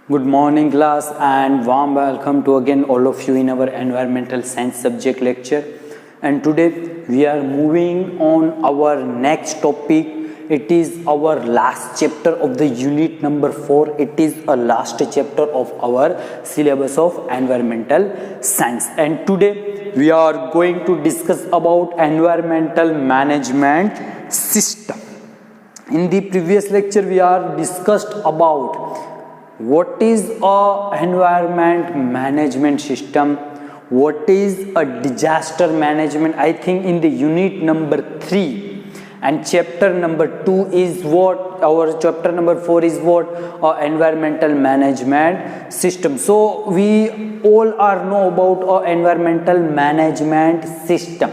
Good morning class and warm welcome to again all of you in our environmental science subject lecture. And today we are moving on our next topic. It is our last chapter of the unit number 4. It is a last chapter of our syllabus of environmental science. And today we are going to discuss about environmental management system. In the previous lecture we are discussed about what is a environment management system, what is a disaster management. I think in the unit number 3 and chapter number 2 is what our chapter number 4 is what environmental management system. So we all are know about environmental management system.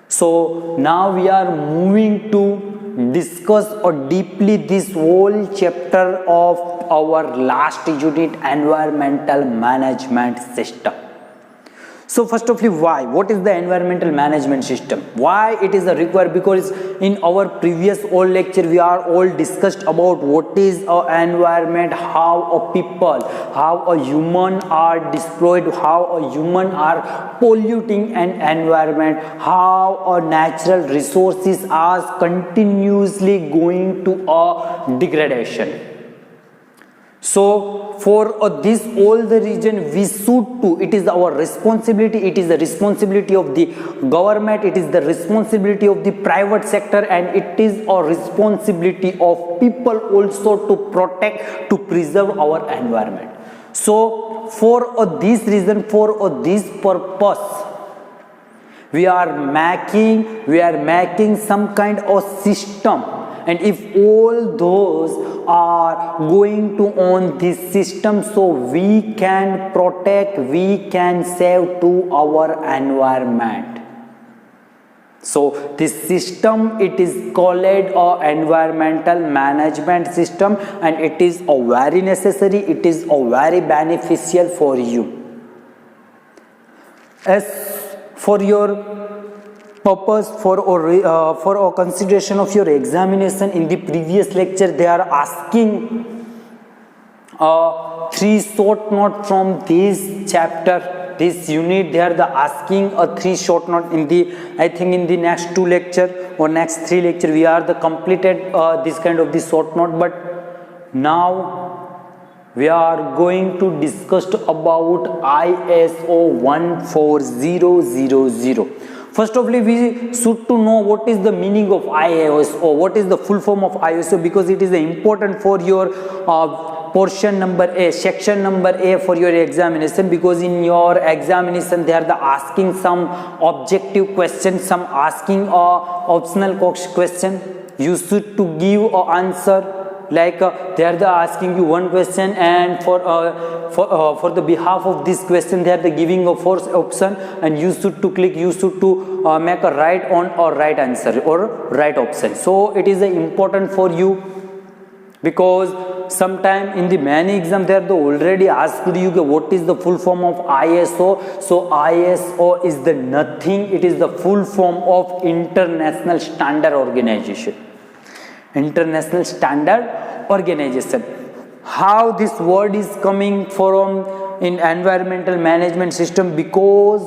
So now we are moving to discuss or deeply this whole chapter of our last unit, environmental management system. So first of all, why? What is the environmental management system? Why it is required? Because in our previous all lecture we are all discussed about what is a environment, how a people, how a human are destroyed, how a human are polluting an environment, how a natural resources are continuously going to a degradation. So for this all the region we should to, it is our responsibility, it is the responsibility of the government, it is the responsibility of the private sector, and it is a responsibility of people also to protect, to preserve our environment. So for this reason, for this purpose, we are making some kind of system. And if all those are going to own this system, so we can protect, we can save to our environment. So this system, it is called a environmental management system, and it is a very necessary, it is a very beneficial for you. As for your purpose, for consideration of your examination, in the previous lecture they are asking 3 short note from this chapter, this unit. They are asking a 3 short note in the, I think in the next 2 lecture or next 3 lecture we are completed this kind of the short note. But now we are going to discuss about ISO 14000. First of all, we should to know what is the meaning of ISO, what is the full form of ISO, because it is important for your portion number A, section number A for your examination, because in your examination they are asking some objective question, some asking optional question. You should to give an answer. Like they are asking you one question, and for the behalf of this question they are giving a 4th option, and you should to click, you should to make a right on or right answer or right option. So it is important for you, because sometime in the many exam they are already asked you what is the full form of ISO. So ISO is the nothing, it is the full form of International Standard Organization. International Standard Organization. How this word is coming from in environmental management system? Because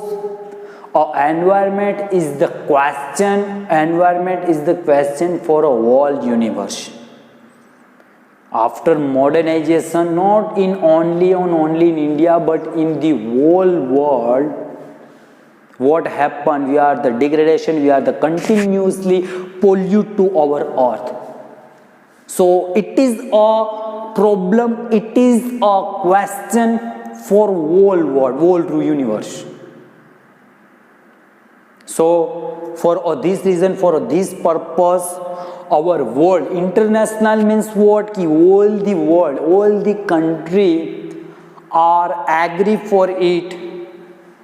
environment is the question for a whole universe. After modernization, not in only in India but in the whole world, what happened? We are the degradation, we are the continuously pollute to our earth. So it is a problem, it is a question for whole world, whole universe. So for this reason, for this purpose, our world, international means what? Ki all the world, all the country are agree for it.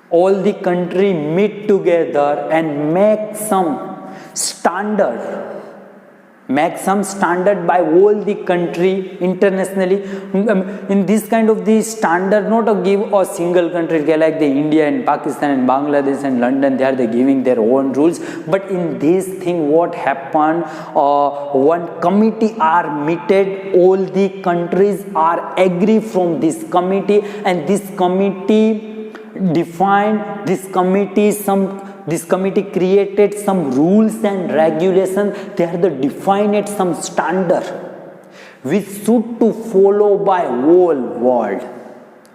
All the country meet together and make some standard. make some standard by all the country internationally. In this kind of the standard, not to give a single country like the India and Pakistan and Bangladesh and London, they are giving their own rules. But in this thing, what happened, one committee are meted, all the countries are agree from this committee, and this committee defined, this committee created some rules and regulations. They are defined some standard which should to follow by whole world.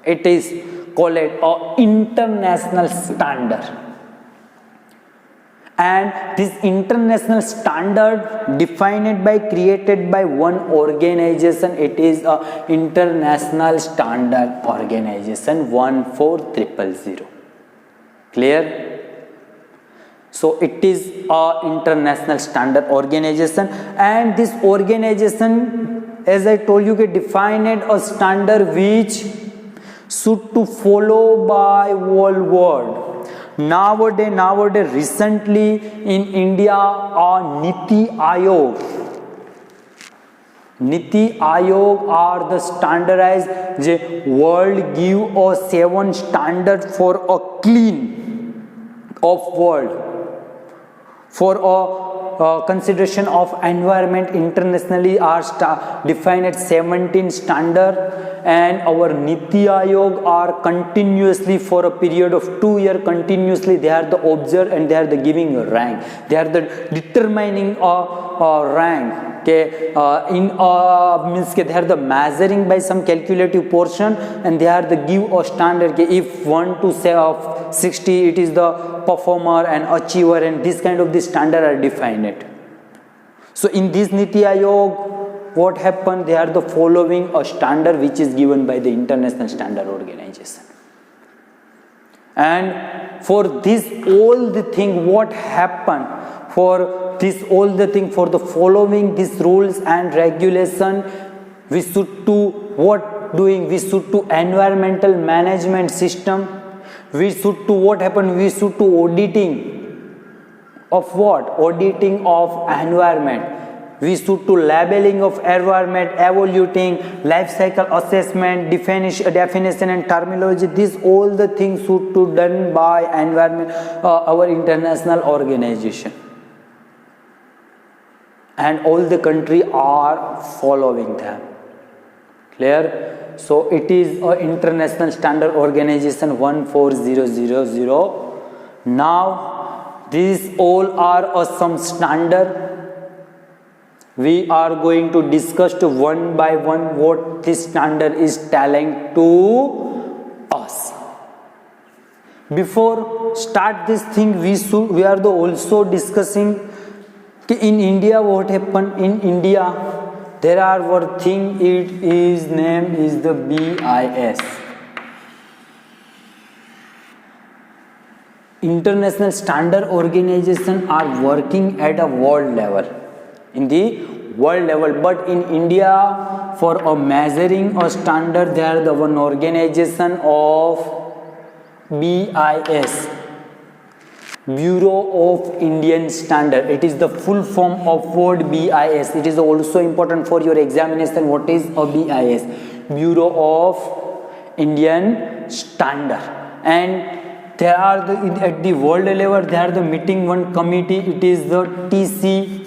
It is called a international standard, and this international standard defined by, created by one organization. It is a International Standard Organization 14000. Clear? So it is a international standard organization, and this organization, as I told you, defined a standard which should to follow by whole world. Nowadays, recently in India, Niti Aayog are the standardized. The world give a 7 standard for a clean of world, for a consideration of environment. Internationally are defined at 17 standard, and our Niti Aayog are continuously for a period of 2 years continuously they are the observe, and they are the giving a rank, they are the determining a rank. Okay, means they are the measuring by some calculative portion, and they are the give a standard. Okay, if 1 to say of 60, it is the performer and achiever, and this kind of the standard are defined. So in this Niti Aayog, what happened? They are the following a standard which is given by the International Standard Organization. And for this all the thing, what happened? For this all the thing, for the following these rules and regulation, we should to what doing? We should to environmental management system. We should to what happened? We should to auditing of what? Auditing of environment. We should to labeling of environment, evaluating, life cycle assessment, definition and terminology. These all the things should to done by environment, our international organization. And all the country are following them. Clear? So it is a International Standard Organization 14000. Now these all are some standard. We are going to discuss to one by one what this standard is telling to us. Before start this thing, we are also discussing in India what happened. In India there are one thing, it is name is the BIS, International Standard Organization, are working at a world level, in the world level. But in India, for a measuring a standard, they are the one organization of BIS, Bureau of Indian Standard. It is the full form of word BIS. It is also important for your examination. What is a BIS? Bureau of Indian Standard. And there are at the world level, they are the meeting one committee. It is the TC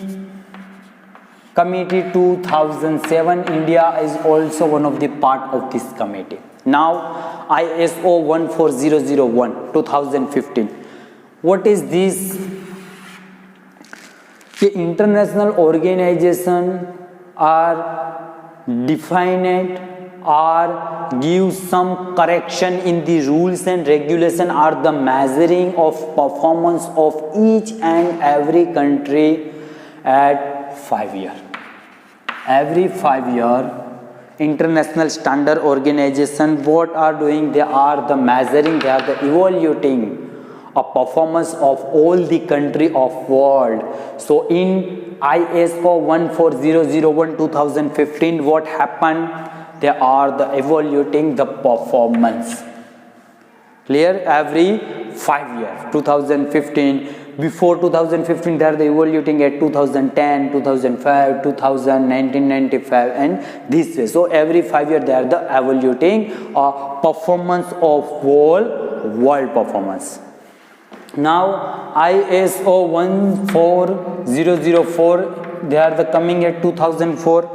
Committee 2007. India is also one of the part of this committee. Now ISO 14001 2015. What is this? The international organization are defined or give some correction in the rules and regulation, are the measuring of performance of each and every country at 5 years. Every 5 years, International Standard Organization what are doing? They are the measuring, they are the evaluating a performance of all the country of world. So in ISO 14001 2015, what happened? They are the evaluating the performance. Clear? Every 5 years. 2015, before 2015 they are evaluating at 2010, 2005, 2000, 1995 and this way. So every 5 years they are evaluating performance of whole world performance. Now ISO 14004 they are coming at 2004.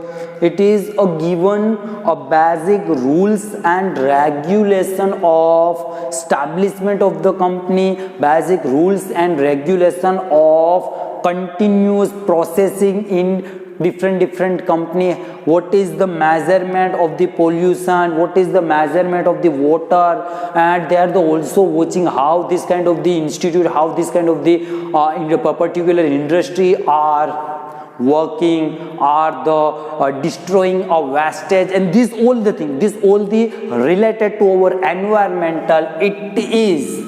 It is given a basic rules and regulation of establishment of the company, basic rules and regulation of continuous processing in different company. What is the measurement of the pollution, what is the measurement of the water, and they are also watching how this kind of the institute, how this kind of the in a particular industry are working, are the destroying a wastage, and this all the thing, this all the related to our environmental. It is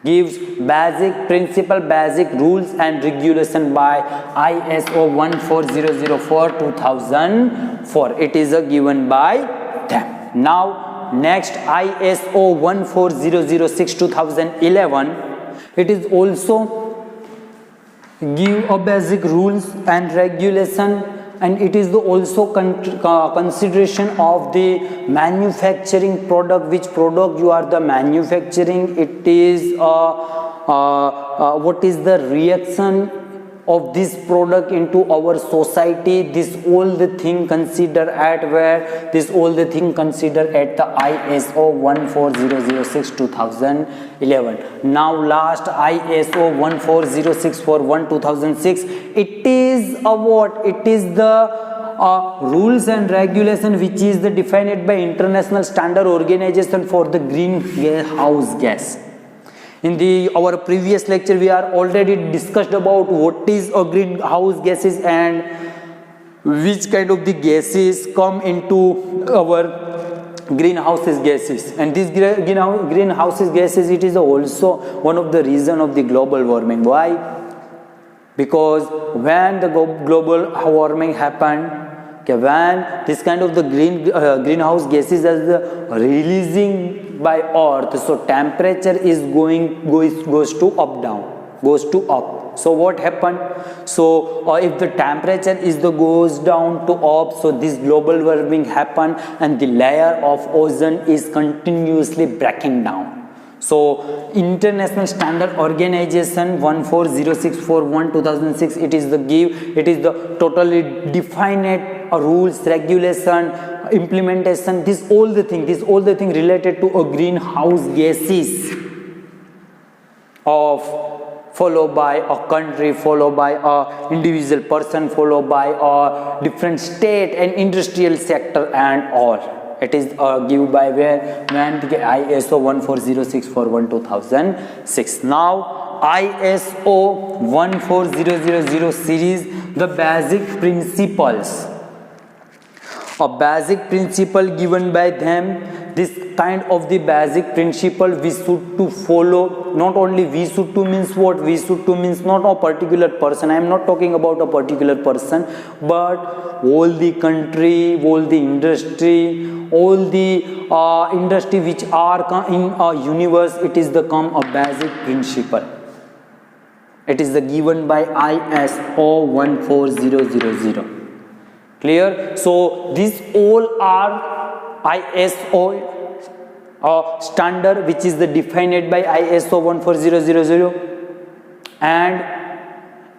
gives basic principle, basic rules and regulation by ISO 14004 2004. It is given by them. Now next ISO 14006 2011. It is also give a basic rules and regulation, and it is the also consideration of the manufacturing product, which product you are the manufacturing. It is what is the reaction of this product into our society. This all the thing consider at where, this all the thing consider at the ISO 14006 2011. Now last ISO 14064 2006. It is a what? It is the rules and regulation which is the defined by International Standard Organization for the greenhouse gas. In our previous lecture we are already discussed about what is a greenhouse gases and which kind of the gases come into our greenhouse gases, and these greenhouse gases, it is also one of the reason of the global warming. Why? Because when the global warming happened, when this kind of the greenhouse gases is releasing by earth, so temperature is goes to up down, goes to up. So what happened? So if the temperature is goes down to up, so this global warming happen and the layer of ozone is continuously breaking down. So International Standard Organization 14064 2006, it is the totally defined rules, regulation, implementation, this all the thing related to a greenhouse gases of followed by a country, followed by a individual person, followed by a different state and industrial sector and all. It is given by when the ISO 14064 2006. Now ISO 14000 series, the basic principles. A basic principle given by them. This kind of the basic principle we should to follow. Not only we should to means what? We should to means not a particular person. I am not talking about a particular person, but all the country, all the industry, all the industry which are in a universe. It is the a basic principle. It is the given by ISO 14000. Clear? So these all are ISO standard which is the defined by ISO 14000, and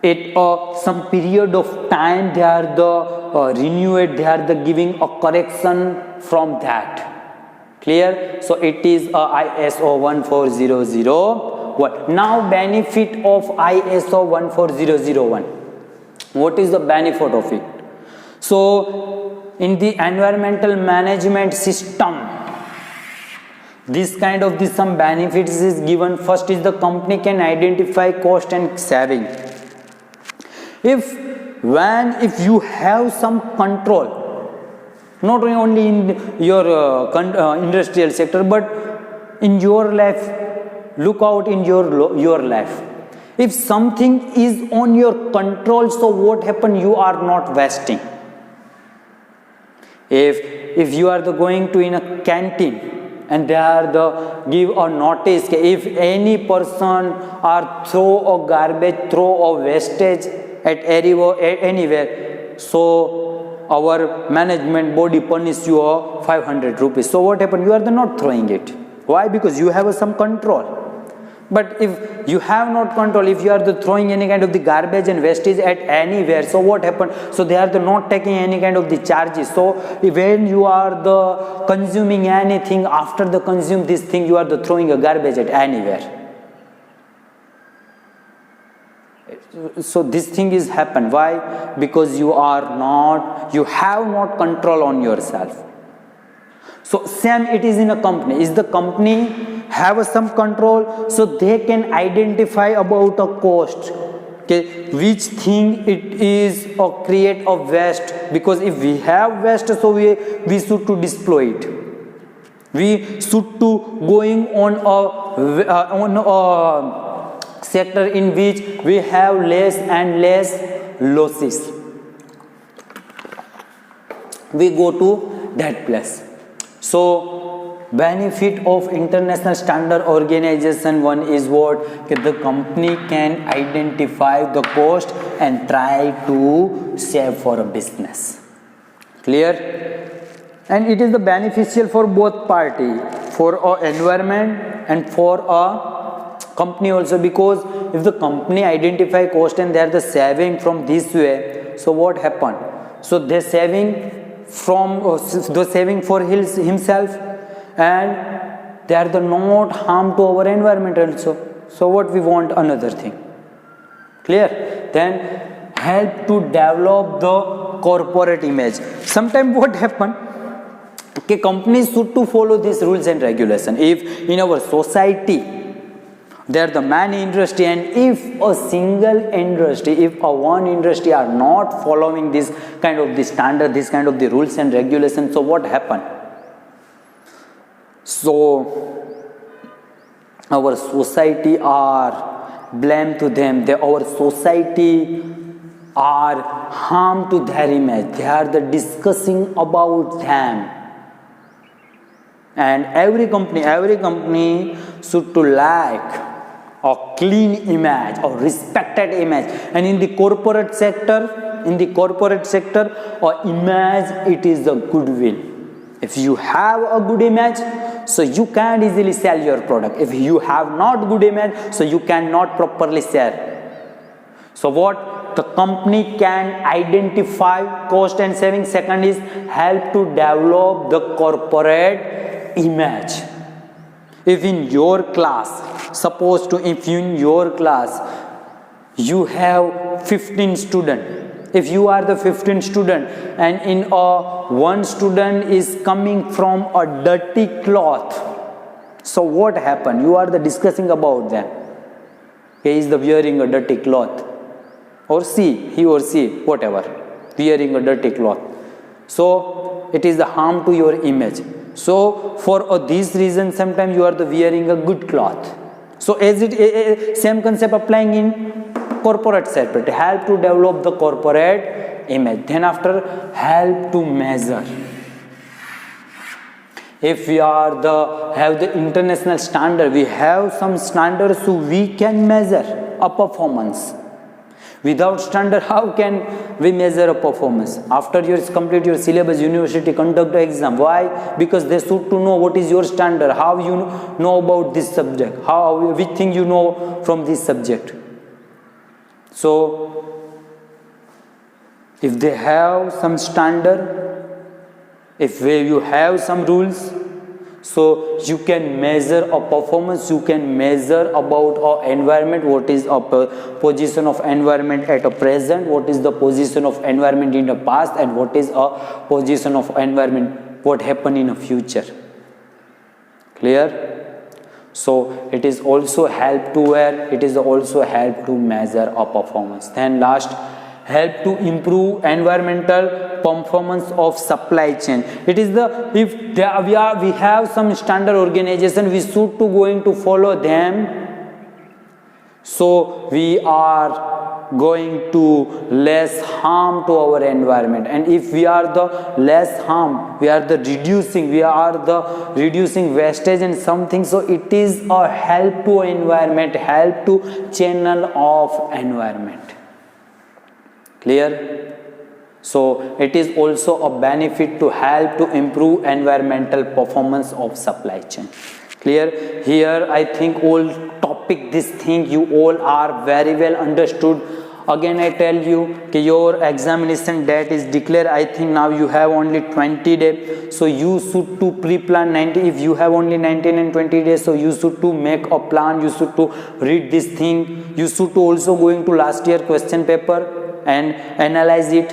at some period of time they are the renewed, they are the giving a correction from that. Clear? So it is ISO 14001. Now benefit of ISO 14001. What is the benefit of it? So in the environmental management system, this kind of some benefits is given. First is the company can identify cost and saving. If you have some control, not only in your industrial sector, but in your life, look out in your life. If something is on your control, so what happen? You are not wasting. If you are going to in a canteen and they are the give a notice that if any person are throw a garbage, throw a wastage at anywhere, so our management body punish you 500 rupees. So what happened? You are not throwing it. Why? Because you have some control. But if you have not control, if you are throwing any kind of the garbage and wastage at anywhere, so what happened? So they are not taking any kind of the charges. So when you are consuming anything, after the consume this thing, you are throwing a garbage at anywhere. So this thing is happen. Why? Because you have not control on yourself. So same it is in a company. Is the company have some control, so they can identify about a cost, okay, which thing it is or create a waste, because if we have waste, so we should to deploy it. We should to going on a sector in which we have less and less losses. We go to that place. So benefit of international standard organization, one is what? The company can identify the cost and try to save for a business. Clear? And it is the beneficial for both party, for our environment and for a company also, because if the company identify cost and they are the saving from this way, so what happened? So they saving for himself, and they are not harm to our environment also. So what we want? Another thing. Clear? Then help to develop the corporate image. Sometimes what happen? Okay, companies should to follow these rules and regulation. If in our society there are the many industry, and if a single industry, if one industry are not following this kind of the standard, this kind of the rules and regulations, so what happen? So our society are blame to them. Our society are harm to their image. They are discussing about them. And every company should to like a clean image or respected image. And in the corporate sector, or image, it is the goodwill. If you have a good image, so you can easily sell your product. If you have not good image, so you cannot properly sell. So what? The company can identify cost and saving. Second is help to develop the corporate image. If in your class, you have 15 students, if you are the 15th student and in one student is coming from a dirty cloth, so what happened? You are discussing about them. He is wearing a dirty cloth, or he or she, whatever, wearing a dirty cloth. So it is the harm to your image. So for this reason, sometimes you are wearing a good cloth. So as it same concept applying in corporate sector, help to develop the corporate image. Then after, help to measure. If we have the international standard, we have some standards so we can measure a performance. Without standard, how can we measure a performance? After you complete your syllabus, university conduct an exam. Why? Because they should to know what is your standard, how you know about this subject, which thing you know from this subject. So, if they have some standard, if you have some rules, so you can measure a performance, you can measure about our environment, what is a position of environment at a present, what is the position of environment in the past, and what is a position of environment, what happened in the future. Clear? So it is also help to measure a performance. Then last, help to improve environmental performance of supply chain. It is we have some standard organization, we should to going to follow them. So we are going to less harm to our environment, and if we are the less harm, we are the reducing wastage and something, so it is a help to environment, help to channel of environment. Clear? So it is also a benefit to help to improve environmental performance of supply chain. Clear? Here I think all topic, this thing you all are very well understood. Again I tell you कि your examination date is declared. I think now you have only 20 days, so you should to pre-plan 90. If you have only 19 and 20 days, so you should to make a plan, you should to read this thing, you should to also going to last year question paper and analyze it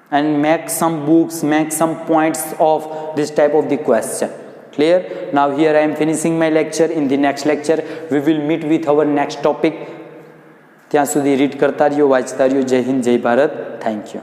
and make some books, make some points of this type of the question. Clear? Now here I am finishing my lecture. In the next lecture we will meet with our next topic. ત્યાં સુધી read કરતા રહ્યો, વાંચતા રહ્યો. જય હિન્દ, જય Bharat. Thank you.